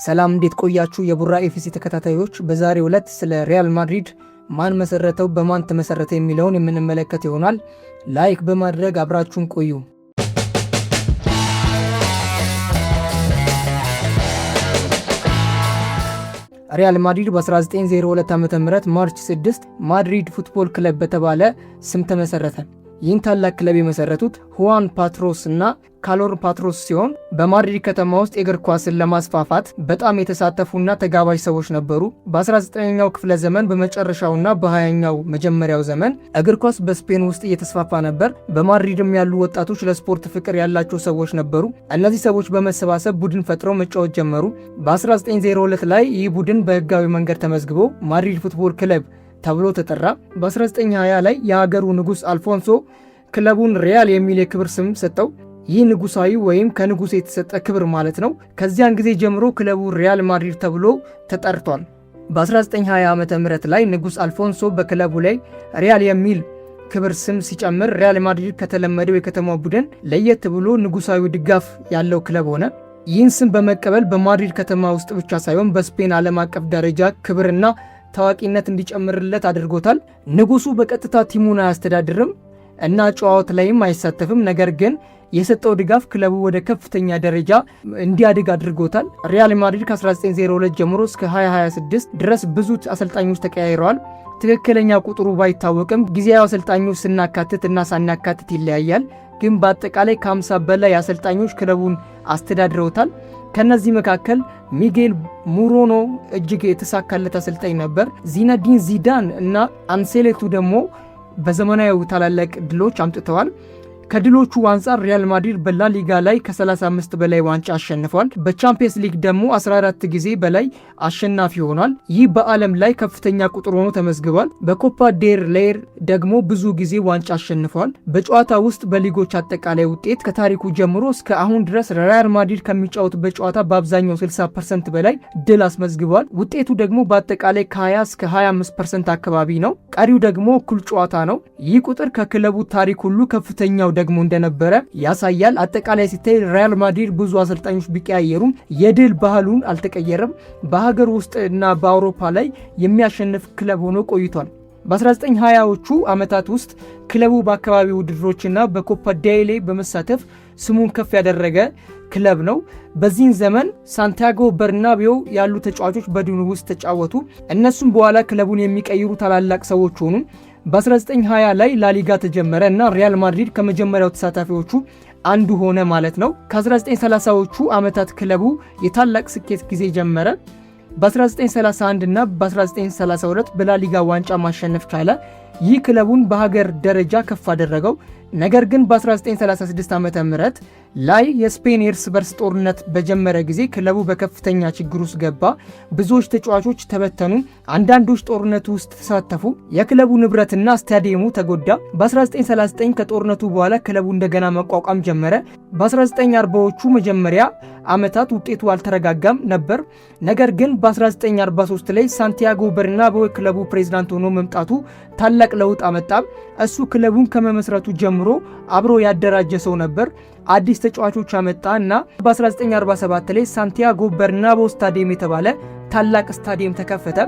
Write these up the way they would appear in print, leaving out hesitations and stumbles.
ሰላም እንዴት ቆያችሁ? የቡራ ኤፍሲ ተከታታዮች በዛሬው ዕለት ስለ ሪያል ማድሪድ ማን መሰረተው፣ በማን ተመሰረተ የሚለውን የምንመለከት ይሆናል። ላይክ በማድረግ አብራችሁን ቆዩ። ሪያል ማድሪድ በ1902 ዓ.ም ማርች 6 ማድሪድ ፉትቦል ክለብ በተባለ ስም ተመሰረተ። ይህን ታላቅ ክለብ የመሰረቱት ሁዋን ፓትሮስ እና ካሎር ፓትሮስ ሲሆን በማድሪድ ከተማ ውስጥ የእግር ኳስን ለማስፋፋት በጣም የተሳተፉና ተጋባዥ ሰዎች ነበሩ። በ19ኛው ክፍለ ዘመን በመጨረሻውና በ20ኛው መጀመሪያው ዘመን እግር ኳስ በስፔን ውስጥ እየተስፋፋ ነበር። በማድሪድም ያሉ ወጣቶች ለስፖርት ፍቅር ያላቸው ሰዎች ነበሩ። እነዚህ ሰዎች በመሰባሰብ ቡድን ፈጥረው መጫወት ጀመሩ። በ1902 ላይ ይህ ቡድን በህጋዊ መንገድ ተመዝግቦ ማድሪድ ፉትቦል ክለብ ተብሎ ተጠራ። በ1920 ላይ የሀገሩ ንጉስ አልፎንሶ ክለቡን ሪያል የሚል የክብር ስም ሰጠው። ይህ ንጉሳዊ ወይም ከንጉስ የተሰጠ ክብር ማለት ነው። ከዚያን ጊዜ ጀምሮ ክለቡ ሪያል ማድሪድ ተብሎ ተጠርቷል። በ1920 ዓመተ ምህረት ላይ ንጉስ አልፎንሶ በክለቡ ላይ ሪያል የሚል ክብር ስም ሲጨምር ሪያል ማድሪድ ከተለመደው የከተማው ቡድን ለየት ብሎ ንጉሳዊ ድጋፍ ያለው ክለብ ሆነ። ይህን ስም በመቀበል በማድሪድ ከተማ ውስጥ ብቻ ሳይሆን በስፔን ዓለም አቀፍ ደረጃ ክብርና ታዋቂነት እንዲጨምርለት አድርጎታል። ንጉሱ በቀጥታ ቲሙን አያስተዳድርም እና ጨዋታ ላይም አይሳተፍም። ነገር ግን የሰጠው ድጋፍ ክለቡ ወደ ከፍተኛ ደረጃ እንዲያድግ አድርጎታል። ሪያል ማድሪድ ከ1902 ጀምሮ እስከ 2026 ድረስ ብዙ አሰልጣኞች ተቀያይረዋል። ትክክለኛ ቁጥሩ ባይታወቅም ጊዜያዊ አሰልጣኞች ስናካትት እና ሳናካትት ይለያያል። ግን በአጠቃላይ ከ50 በላይ አሰልጣኞች ክለቡን አስተዳድረውታል። ከነዚህ መካከል ሚጌል ሙሮኖ እጅግ የተሳካለት አሰልጣኝ ነበር። ዚነዲን ዚዳን እና አንሴሎቲ ደግሞ በዘመናዊ ታላላቅ ድሎች አምጥተዋል። ከድሎቹ አንጻር ሪያል ማድሪድ በላሊጋ ላይ ከ35 በላይ ዋንጫ አሸንፏል። በቻምፒየንስ ሊግ ደግሞ 14 ጊዜ በላይ አሸናፊ ሆኗል። ይህ በዓለም ላይ ከፍተኛ ቁጥር ሆኖ ተመዝግቧል። በኮፓ ዴል ሬይ ደግሞ ብዙ ጊዜ ዋንጫ አሸንፏል። በጨዋታ ውስጥ በሊጎች አጠቃላይ ውጤት ከታሪኩ ጀምሮ እስከ አሁን ድረስ ሪያል ማድሪድ ከሚጫወቱበት ጨዋታ በአብዛኛው 60% በላይ ድል አስመዝግቧል። ውጤቱ ደግሞ በአጠቃላይ ከ20 እስከ 25% አካባቢ ነው። ቀሪው ደግሞ እኩል ጨዋታ ነው። ይህ ቁጥር ከክለቡ ታሪክ ሁሉ ከፍተኛው ደግሞ እንደነበረ ያሳያል። አጠቃላይ ሲታይ ሪያል ማድሪድ ብዙ አሰልጣኞች ቢቀያየሩም የድል ባህሉን አልተቀየረም። በሀገር ውስጥ እና በአውሮፓ ላይ የሚያሸንፍ ክለብ ሆኖ ቆይቷል። በ1920ዎቹ ዓመታት ውስጥ ክለቡ በአካባቢ ውድድሮችና በኮፓ ዴል ሬይ በመሳተፍ ስሙን ከፍ ያደረገ ክለብ ነው። በዚህን ዘመን ሳንቲያጎ በርናቤው ያሉ ተጫዋቾች በቡድኑ ውስጥ ተጫወቱ። እነሱም በኋላ ክለቡን የሚቀይሩ ታላላቅ ሰዎች ሆኑ። በ1920 ላይ ላሊጋ ተጀመረ እና ሪያል ማድሪድ ከመጀመሪያው ተሳታፊዎቹ አንዱ ሆነ ማለት ነው። ከ1930ዎቹ ዓመታት ክለቡ የታላቅ ስኬት ጊዜ ጀመረ። በ1931 እና በ1932 በላሊጋ ዋንጫ ማሸነፍ ቻለ። ይህ ክለቡን በሀገር ደረጃ ከፍ አደረገው። ነገር ግን በ1936 ዓመተ ምህረት ላይ የስፔን የእርስ በርስ ጦርነት በጀመረ ጊዜ ክለቡ በከፍተኛ ችግር ውስጥ ገባ። ብዙዎች ተጫዋቾች ተበተኑ፣ አንዳንዶች ጦርነቱ ውስጥ ተሳተፉ። የክለቡ ንብረትና ስታዲየሙ ተጎዳ። በ1939 ከጦርነቱ በኋላ ክለቡ እንደገና መቋቋም ጀመረ። በ1940ዎቹ መጀመሪያ ዓመታት ውጤቱ አልተረጋጋም ነበር። ነገር ግን በ1943 ላይ ሳንቲያጎ በርናቤው ክለቡ ፕሬዝዳንት ሆኖ መምጣቱ ታላቅ ለውጥ አመጣ። እሱ ክለቡን ከመመስረቱ ጀምሮ አብሮ ያደራጀ ሰው ነበር። አዲስ ተጫዋቾች አመጣ እና በ1947 ላይ ሳንቲያጎ በርናቤው ስታዲየም የተባለ ታላቅ ስታዲየም ተከፈተ።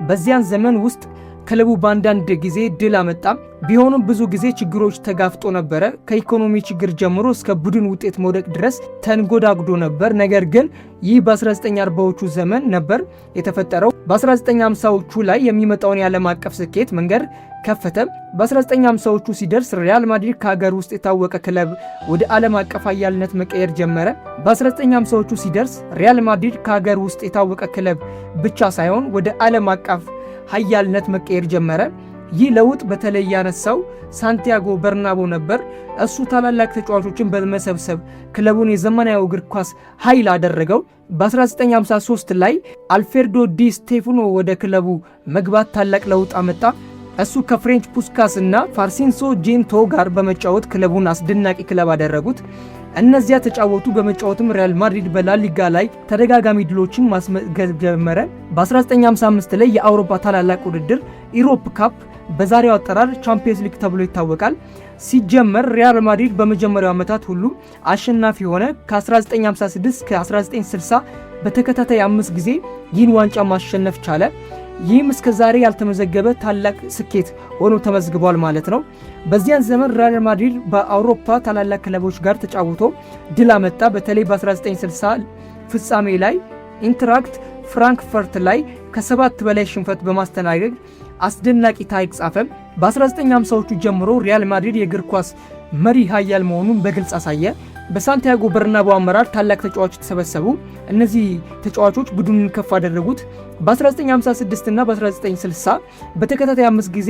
በዚያን ዘመን ውስጥ ክለቡ በአንዳንድ ጊዜ ድል አመጣ። ቢሆንም ብዙ ጊዜ ችግሮች ተጋፍጦ ነበረ። ከኢኮኖሚ ችግር ጀምሮ እስከ ቡድን ውጤት መውደቅ ድረስ ተንጎዳጉዶ ነበር። ነገር ግን ይህ በ1940ዎቹ ዘመን ነበር የተፈጠረው። በ1950ዎቹ ላይ የሚመጣውን የዓለም አቀፍ ስኬት መንገድ ከፈተ። በ1950ዎቹ ሲደርስ ሪያል ማድሪድ ከሀገር ውስጥ የታወቀ ክለብ ወደ ዓለም አቀፍ ኃያልነት መቀየር ጀመረ። በ1950ዎቹ ሲደርስ ሪያል ማድሪድ ከሀገር ውስጥ የታወቀ ክለብ ብቻ ሳይሆን ወደ ዓለም አቀፍ ኃያልነት መቀየር ጀመረ። ይህ ለውጥ በተለይ ያነሳው ሳንቲያጎ በርናቤው ነበር። እሱ ታላላቅ ተጫዋቾችን በመሰብሰብ ክለቡን የዘመናዊ እግር ኳስ ኃይል አደረገው። በ1953 ላይ አልፌርዶ ዲ ስቴፋኖ ወደ ክለቡ መግባት ታላቅ ለውጥ አመጣ። እሱ ከፍሬንች ፑስካስ እና ፋርሲንሶ ጄንቶ ጋር በመጫወት ክለቡን አስደናቂ ክለብ አደረጉት። እነዚያ ተጫወቱ። በመጫወትም ሪያል ማድሪድ በላሊጋ ላይ ተደጋጋሚ ድሎችን ማስመዝገብ ጀመረ። በ1955 ላይ የአውሮፓ ታላላቅ ውድድር ኢሮፕ ካፕ በዛሬው አጠራር ቻምፒየንስ ሊግ ተብሎ ይታወቃል ሲጀመር ሪያል ማድሪድ በመጀመሪያው ዓመታት ሁሉ አሸናፊ ሆነ። ከ1956 እስከ 1960 በተከታታይ 5 ጊዜ ይህን ዋንጫ ማሸነፍ ቻለ። ይህም እስከ ዛሬ ያልተመዘገበ ታላቅ ስኬት ሆኖ ተመዝግቧል ማለት ነው። በዚያን ዘመን ሪያል ማድሪድ በአውሮፓ ታላላቅ ክለቦች ጋር ተጫውቶ ድል አመጣ። በተለይ በ1960 ፍጻሜ ላይ ኢንትራክት ፍራንክፈርት ላይ ከ7 በላይ ሽንፈት በማስተናገድ አስደናቂ ታሪክ ጻፈ። በ1950ዎቹ ጀምሮ ሪያል ማድሪድ የእግር ኳስ መሪ ኃያል መሆኑን በግልጽ አሳየ። በሳንቲያጎ በርናባው አመራር ታላቅ ተጫዋቾች ተሰበሰቡ። እነዚህ ተጫዋቾች ቡድኑን ከፍ አደረጉት። በ1956 እና በ1960 በተከታታይ 5 ጊዜ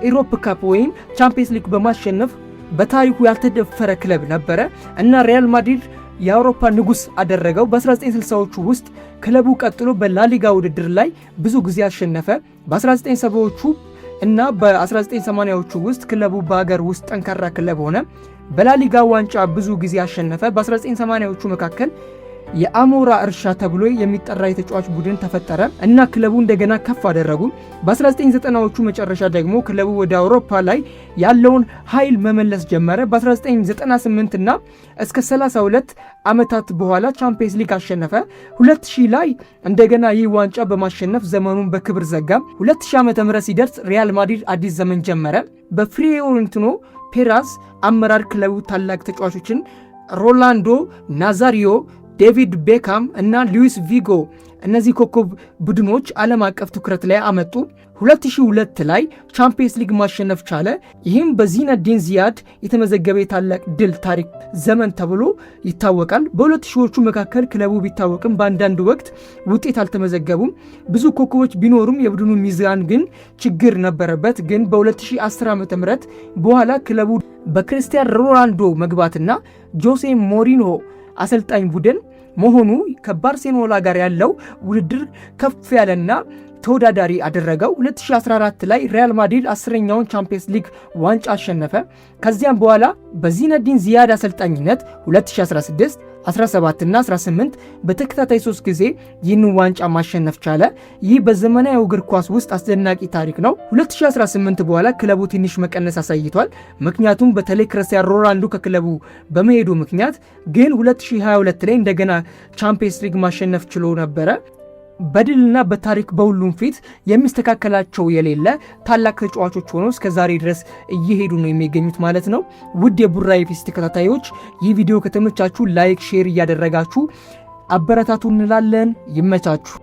ኢሮፕ ካፕ ወይም ቻምፒየንስ ሊግ በማሸነፍ በታሪኩ ያልተደፈረ ክለብ ነበረ እና ሪያል ማድሪድ የአውሮፓ ንጉስ አደረገው። በ1960ዎቹ ውስጥ ክለቡ ቀጥሎ በላሊጋ ውድድር ላይ ብዙ ጊዜ አሸነፈ። በ1970ዎቹ እና በ1980ዎቹ ውስጥ ክለቡ በሀገር ውስጥ ጠንካራ ክለብ ሆነ። በላሊጋ ዋንጫ ብዙ ጊዜ አሸነፈ። በ1980ዎቹ መካከል የአሞራ እርሻ ተብሎ የሚጠራ የተጫዋች ቡድን ተፈጠረ እና ክለቡ እንደገና ከፍ አደረጉ። በ1990ዎቹ መጨረሻ ደግሞ ክለቡ ወደ አውሮፓ ላይ ያለውን ኃይል መመለስ ጀመረ። በ1998 እና እስከ 32 ዓመታት በኋላ ቻምፒየንስ ሊግ አሸነፈ። 2000 ላይ እንደገና ይህ ዋንጫ በማሸነፍ ዘመኑን በክብር ዘጋ። 2000 ዓመተ ምህረት ሲደርስ ሪያል ማድሪድ አዲስ ዘመን ጀመረ። በፍሎሬንቲኖ ፔሬዝ አመራር ክለቡ ታላቅ ተጫዋቾችን ሮላንዶ ናዛሪዮ፣ ዴቪድ ቤካም እና ሉዊስ ቪጎ እነዚህ ኮከብ ቡድኖች ዓለም አቀፍ ትኩረት ላይ አመጡ። 2002 ላይ ቻምፒየንስ ሊግ ማሸነፍ ቻለ። ይህም በዚነዲን ዚዳን የተመዘገበ የታላቅ ድል ታሪክ ዘመን ተብሎ ይታወቃል። በ2000ዎቹ መካከል ክለቡ ቢታወቅም በአንዳንድ ወቅት ውጤት አልተመዘገቡም። ብዙ ኮከቦች ቢኖሩም የቡድኑ ሚዛን ግን ችግር ነበረበት። ግን በ2010 ዓ.ም በኋላ ክለቡ በክርስቲያን ሮናልዶ መግባትና ጆሴ ሞሪኖ አሰልጣኝ ቡድን መሆኑ ከባርሴሎና ጋር ያለው ውድድር ከፍ ያለና ተወዳዳሪ አደረገው። 2014 ላይ ሪያል ማድሪድ 10ኛውን ቻምፒየንስ ሊግ ዋንጫ አሸነፈ። ከዚያም በኋላ በዚነዲን ዚዳን አሰልጣኝነት 2016 17 እና 18 በተከታታይ 3 ጊዜ ይህን ዋንጫ ማሸነፍ ቻለ። ይህ በዘመናዊ እግር ኳስ ውስጥ አስደናቂ ታሪክ ነው። 2018 በኋላ ክለቡ ትንሽ መቀነስ አሳይቷል፣ ምክንያቱም በተለይ ክርስቲያን ሮናልዶ ከክለቡ በመሄዱ ምክንያት። ግን 2022 ላይ እንደገና ቻምፒየንስ ሊግ ማሸነፍ ችሎ ነበረ። በድልና በታሪክ በሁሉም ፊት የሚስተካከላቸው የሌለ ታላቅ ተጫዋቾች ሆነው እስከ ዛሬ ድረስ እየሄዱ ነው የሚገኙት ማለት ነው። ውድ የቡራ ኤፍሲ ተከታታዮች ይህ ቪዲዮ ከተመቻችሁ ላይክ፣ ሼር እያደረጋችሁ አበረታቱ እንላለን። ይመቻችሁ።